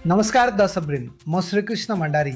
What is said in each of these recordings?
नमस्कार दर्शकवृन्द, म Shrikrishna Bhandari.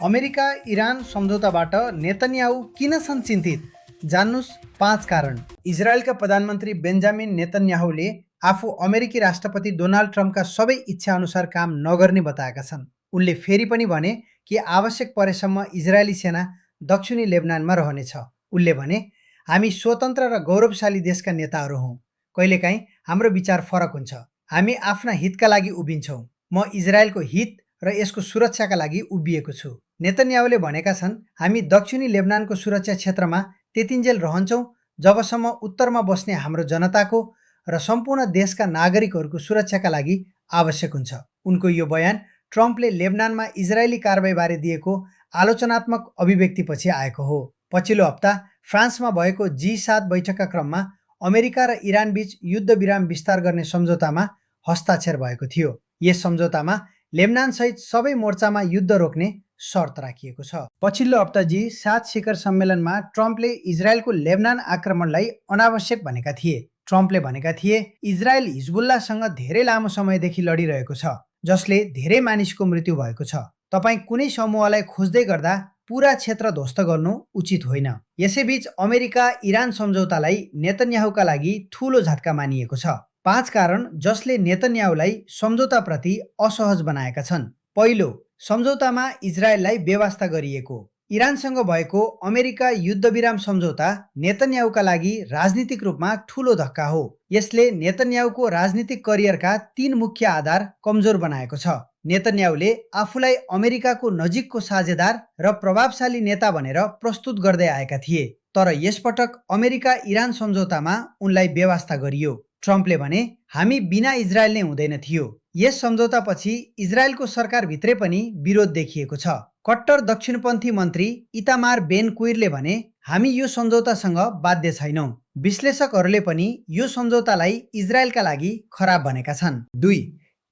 America Iran सम्झौताबाट Netanyahu किन छन् चिन्तित? जान्नुस् 5 कारण। इजरायलका प्रधानमन्त्री बेन्जामिन नेतन्याहुले आफू अमेरिकी राष्ट्रपति डोनाल्ड ट्रम्पका सबै इच्छा अनुसार काम नगर्ने बताएका छन्। उनले फेरि पनि भने कि आवश्यक परेसम्म इजरायली सेना दक्षिणी लेबनानमा रहनेछ। उनले भने, हामी स्वतन्त्र र गौरवशाली देशका नेताहरू हौँ। कहिलेकाहीँ हाम्रो विचार फरक हुन्छ। हामी आफ्ना हितका लागि उभिन्छौँ। म इजरायलको हित र यसको सुरक्षाका लागि उभिएको छु। नेतन्याहुले भनेका छन्, हामी दक्षिणी लेबनानको सुरक्षा क्षेत्रमा त्यतिन्जेल रहन्छौँ जबसम्म उत्तरमा बस्ने हाम्रो जनताको र सम्पूर्ण देशका नागरिकहरूको सुरक्षाका लागि आवश्यक हुन्छ। उनको यो बयान ट्रम्पले लेबनानमा इजरायली कारबाहीबारे दिएको आलोचनात्मक अभिव्यक्तिपछि आएको हो। पछिल्लो हप्ता फ्रान्समा भएको G7 बैठकका क्रममा अमेरिका र इरान बीच युद्ध विराम विस्तार गर्ने सम्झौतामा हस्ताक्षर भएको थियो। यस सम्झौतामा लेबनानसहित सबै मोर्चामा युद्ध रोक्ने शर्त राखिएको छ। पछिल्लो हप्ता G7 शिखर सम्मेलनमा ट्रम्पले इजरायलको लेबनान आक्रमणलाई अनावश्यक भनेका थिए। ट्रम्पले भनेका थिए, इजरायल हिजबुल्लासँग धेरै लामो समयदेखि लडिरहेको छ, जसले धेरै मानिसको मृत्यु भएको छ। तपाईँ कुनै समूहलाई खोज्दै गर्दा पुरा क्षेत्र ध्वस्त गर्नु उचित होइन। यसैबीच अमेरिका इरान सम्झौतालाई नेतन्याहुका लागि ठूलो झट्का मानिएको छ। 5 कारण जसले नेतन्याहुलाई सम्झौताप्रति असहज बनाएका छन्। पहिलो, सम्झौतामा इजरायललाई बेवास्ता गरिएको। इरानसँग भएको अमेरिका युद्धविराम सम्झौता नेतन्याहुका लागि राजनीतिक रूपमा ठूलो धक्का हो। यसले नेतन्याहुको राजनीतिक करियरका 3 मुख्य आधार कमजोर बनाएको छ। नेतन्याहुले आफूलाई अमेरिकाको नजिकको साझेदार र प्रभावशाली नेता भनेर प्रस्तुत गर्दै आएका थिए, तर यसपटक अमेरिका इरान सम्झौतामा उनलाई बेवास्ता गरियो। ट्रम्पले भने, हामी बिना इजरायल नै हुँदैन थियो। यस सम्झौतापछि इजरायलको सरकारभित्रै पनि विरोध देखिएको छ। कट्टर दक्षिणपन्थी मन्त्री इतामार बेन क्विरले भने, हामी यो सम्झौतासँग बाध्य छैनौँ। विश्लेषकहरूले पनि यो सम्झौतालाई इजरायलका लागि खराब भनेका छन्। 2.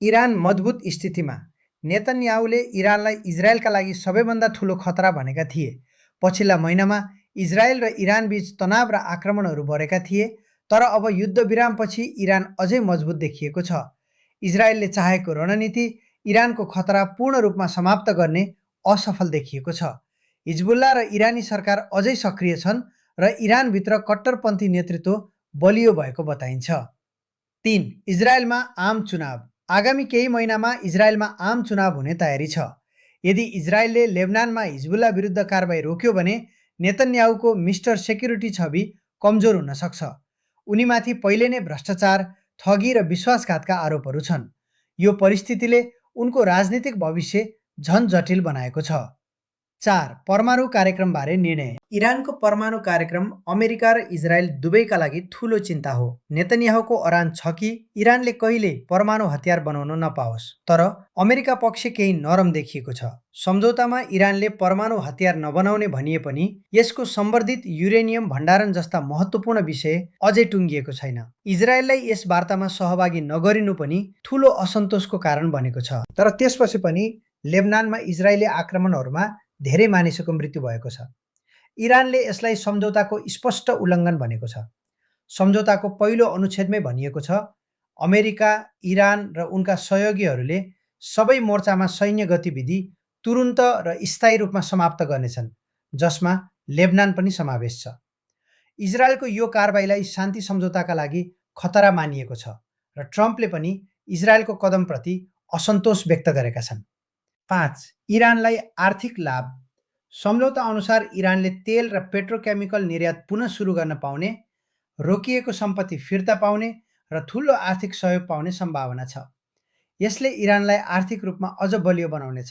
इरान मजबुत स्थितिमा। नेतन्याहुले इरानलाई इजरायलका लागि सबैभन्दा ठूलो खतरा भनेका थिए। पछिल्ला महिनामा इजरायल र इरान बीच तनाव र आक्रमणहरू बढेका थिए, तर अब युद्धविरामपछि इरान अझै मजबुत देखिएको छ। इजरायलले चाहेको रणनीति इरानको खतरा पूर्ण रूपमा समाप्त गर्ने असफल देखिएको छ। हिजबुल्ला र इरानी सरकार अझै सक्रिय छन् र इरानभित्र कट्टरपन्थी नेतृत्व बलियो भएको बताइन्छ। 3. इजरायलमा आम चुनाव। आगामी केही महिनामा इजरायलमा आम चुनाव हुने तयारी छ। यदि इजरायलले लेबनानमा हिजबुल्ला विरुद्ध कारबाही रोक्यो भने नेतन्याहुको मिस्टर सेक्युरिटी छवि कमजोर हुन सक्छ। उनीमाथि पहिले नै भ्रष्टाचार, ठगी र विश्वासघातका आरोपहरू छन्। यो परिस्थितिले उनको राजनीतिक भविष्य झन जटिल बनाएको छ। 4. परमाणु कार्यक्रमबारे निर्णय। इरानको परमाणु कार्यक्रम अमेरिका र इजरायल दुवैका लागि ठूलो चिन्ता हो। नेतन्याहुको अरान छ कि इरानले कहिले परमाणु हतियार बनाउन नपाओस्, तर अमेरिका पक्ष केही नरम देखिएको छ। सम्झौतामा इरानले परमाणु हतियार नबनाउने भनिए पनि यसको सम्वर्धित युरेनियम भण्डारण जस्ता महत्त्वपूर्ण विषय अझै टुङ्गिएको छैन। इजरायललाई यस वार्तामा सहभागी नगरिनु पनि ठूलो असन्तोषको कारण बनेको छ। तर त्यसपछि पनि लेबनानमा इजरायली आक्रमणहरूमा धेरै मानिसको मृत्यु भएको छ। इरानले यसलाई सम्झौताको स्पष्ट उल्लङ्घन भनेको छ। सम्झौताको पहिलो अनुच्छेदमै भनिएको छ, अमेरिका, इरान र उनका सहयोगीहरूले सबै मोर्चामा सैन्य गतिविधि तुरुन्त र स्थायी रूपमा समाप्त गर्नेछन्, जसमा लेबनान पनि समावेश छ। इजरायलको यो कारबाहीलाई शान्ति सम्झौताका लागि खतरा मानिएको छ र ट्रम्पले पनि इजरायलको कदमप्रति असन्तोष व्यक्त गरेका छन्। 5. इरानलाई आर्थिक लाभ। सम्झौता अनुसार इरानले तेल र पेट्रोकेमिकल निर्यात पुनः सुरु गर्न पाउने, रोकिएको सम्पत्ति फिर्ता पाउने र ठूलो आर्थिक सहयोग पाउने सम्भावना छ। यसले इरानलाई आर्थिक रूपमा अझ बलियो बनाउनेछ।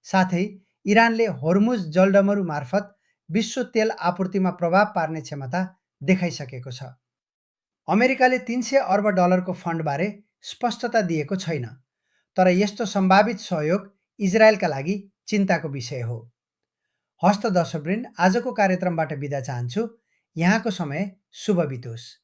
साथै इरानले होर्मुज जलडमरु मार्फत विश्व तेल आपूर्तिमा प्रभाव पार्ने क्षमता देखाइसकेको छ। अमेरिकाले $300 अर्ब फन्डबारे स्पष्टता दिएको छैन, तर यस्तो सम्भावित सहयोग इजरायलका लागि चिन्ताको विषय हो। हस्त दर्शकवृन्द, आजको कार्यक्रमबाट बिदा चाहन्छु। यहाँको समय शुभ बितोस्।